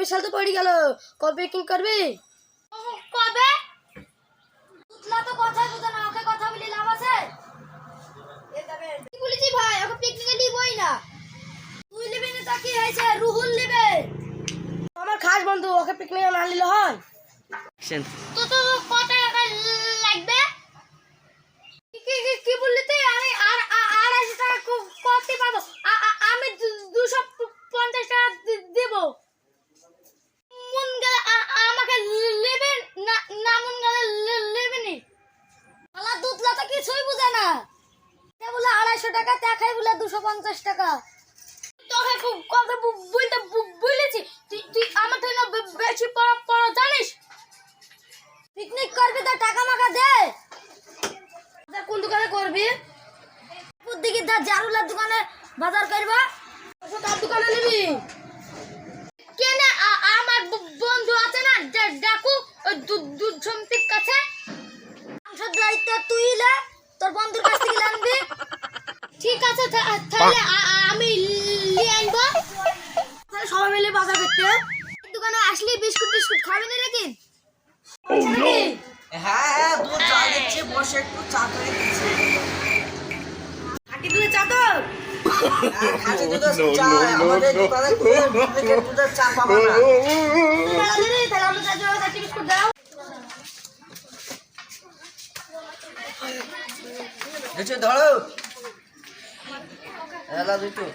24 সাল তো পড়ে গেল, কবে পিকনিক করবি? কবে? তুতলা তো কথাই বুঝে না, ওকে কথা বলে লাভ আছে? কি বলেছি ভাই, ওকে পিকনিকে নিবই না। তুই নিবি না তা কি হয়েছে, রুহুল নেবে। আমার খাস বন্ধু, ওকে পিকনিকে না নিলে হয়? তো তো কত টাকা লাগবে? কি বললি তুই? আমি আর 250 টাকা কত পাবো? আমি 250 টাকা দেব। মন গেলে আমাকে নেবে না, না মন গেলে নেবে নি। শালা দুধলা তো কিছুই বুঝে না। সে বলে 250 টাকা, দেখাই বলে 250 টাকা। তোকে কথা বলেছি, তুই আমার থেকে বেশি পড়া জানিস? পিকনিক করবি তো টাকা মাকা দে। কোন দোকানে করবি? দিকে জারুলার দোকানে বাজার করবা। কার দোকানে নিবি? কেন আমার বন্ধু আছে না ডাকু, দুধ সম্পির কাছে। মাংসের দায়িত্ব তুই লে, তোর বন্ধুর কাছ থেকে আনবি। ঠিক আছে, তাহলে আমি নিয়ে আনবো। তাহলে সবাই মিলে বাজার করতে। দোকানে আসলে বিস্কুট টিস্কুট খাবি না নাকি? হ্যাঁ দুধ চা দিচ্ছি, বসে একটু চা করে দিচ্ছি। খাঁটি দুধের চা তো? খাঁটি দুধের চা আমাদের দোকানে ডুপ্লিকেট দুধের চা পাবো না। তাহলে আমরা 4 জনের 4টি বিস্কুট দাও। দেখছো ধরো এলা দুটো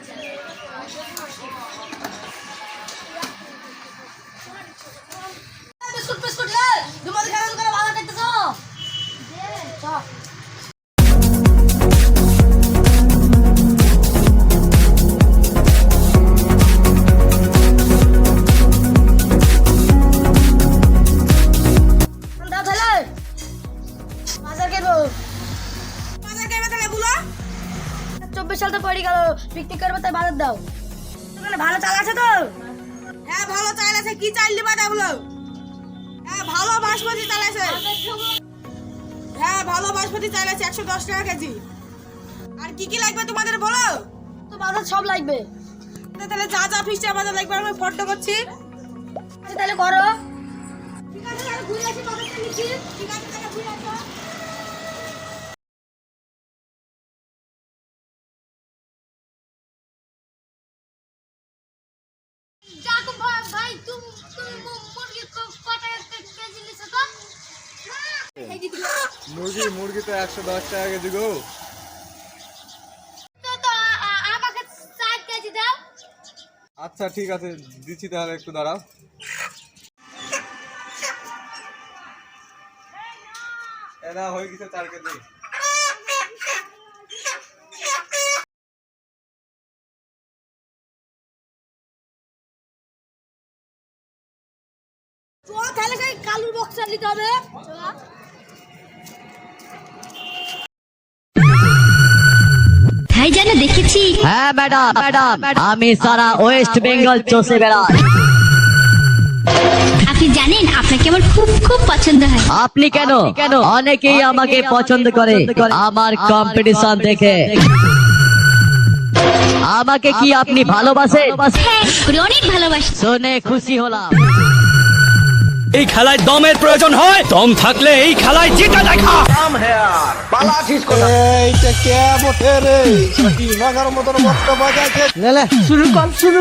বিস্কুট বিস্কুট লে, তোমাদের খানা দোকানে বাজার করতেছো? চল। দাও তাহলে বাজার করবো। বাজার করবে তাহলে বলো। 24 সাল তো পড়ে গেল, পিকনিক করবে তাই বাজার দাও। দোকানে ভালো চাল আছে তো? হ্যাঁ ভালো চাল আছে। কি চাল দিবা তা বলো। হ্যাঁ ভালো বাসমতি চাল আছে। হ্যাঁ ভালো বাসমতি চাল আছে, 110 টাকা কেজি। আর কি কি লাগবে তোমাদের বলো। তো বাজার সব লাগবে। তাহলে যা যা ফিস্টা বাজার লাগবে আমি ফটো করছি। আচ্ছা তাহলে করো। ঠিক আছে, আমি ঘুরে আসি, বাজারটা নিচ্ছি। ঠিক আছে তাহলে ঘুরে আসো। ডাকু ভাই, তুমি মুরগি কত কেজি নিছো তো? মুরগি তো 110 টাকা কেজি গো। তো আমাকে 4 কেজি দাও। আচ্ছা ঠিক আছে দিচ্ছি, তাহলে একটু দাঁড়াও। এরা হয়ে গেছে 4 কেজি। তাহলে সেই কালুর বক্সটা নিতে হবে। ভাইজান দেখেছি। হ্যাঁ ম্যাডাম, আমি সারা ওয়েস্ট বেঙ্গল চষে বেড়াই। আপনি জানেন আপনাকে আমার খুব খুব পছন্দ হয়। আপনি কেন? অনেকেই আমাকে পছন্দ করে আমার কম্পিটিশন দেখে। আমাকে কি আপনি ভালোবাসেন? হ্যাঁ, অনেক ভালোবাসি। শুনে খুশি হলাম। এই খেলায় দমের প্রয়োজন হয়, দম থাকলে এই খেলায় জিতে দেখা। এইটা কে বটে রে? কি নাগার মতন বক্তা বাজাচ্ছে। লে শুরু কর শুরু।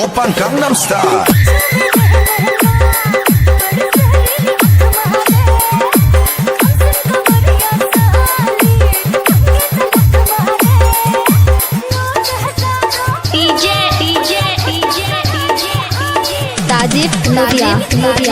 Oppan Gangnam Style. ताजिब नदिया